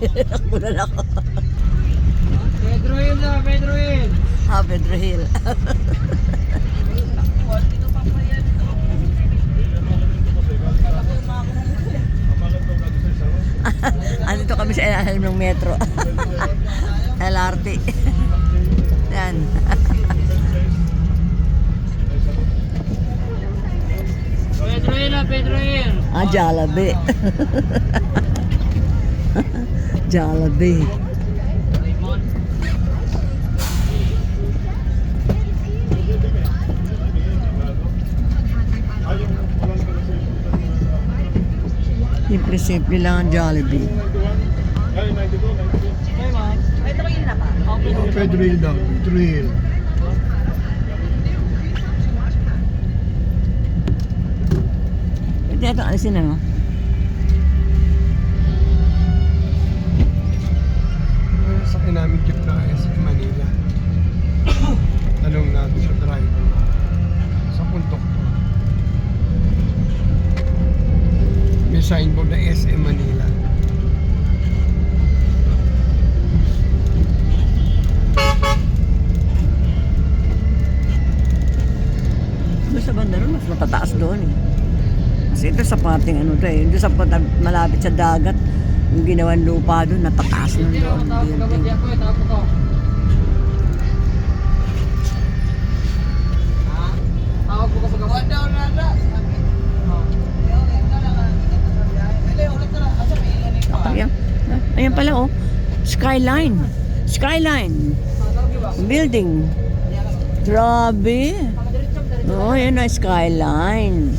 Nakbulan ako. Pedro Hill na, Pedro Hill. Pedro Hill. Andito kami sa ilalim ng metro. LRT. Yan. Pedro Hill na, Pedro Hill. Jollibee. Jollibee. Simple lang ang Jollibee. Pedro Hill na pa? Pedro Hill daw, Pedro Hill. Pwede ito alisin na, no? Sa namin jeep na sa Manila. Tanong natin sa driver. Sa puntok ko. May signboard na SM Manila. Doon sa banda ron, mas matataas doon eh. Kasi ito sa parting ano to eh. Doon sa malapit sa dagat, yung ginawan lupa doon, natataas nun doon. Building. Tawag ko kapag ako. Ayan, ayan pala oh. Skyline. Skyline. Building. Grabe. Oo, yan na skyline.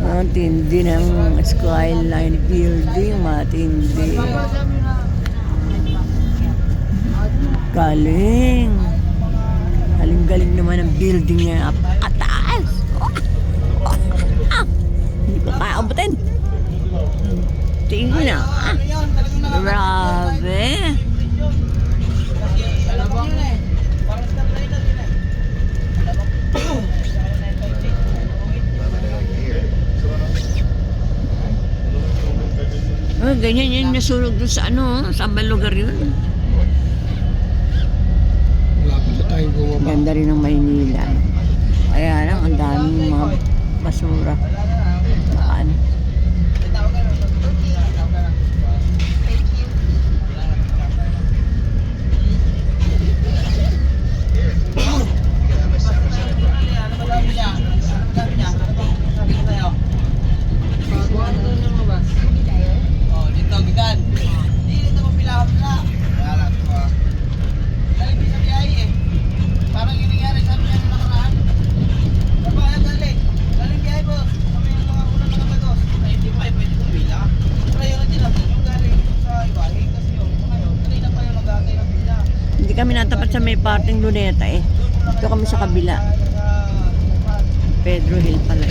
Matindi ng skyline building. Matindi. Galing. Galing-galing naman ang building niya. Kataas. Hindi ko kaya abutin. Tingin na. Grabe. Oh, ganyan yan nasunog doon sa ano, sa ambang lugar yun. Malapit na tayong bumaba. Ganda rin ng Maynila. Kaya lang, ang daming mga basura. Ano. Hindi kami natapat sa may parting Luneta eh. Dito kami sa kabila. Pedro Hill pala.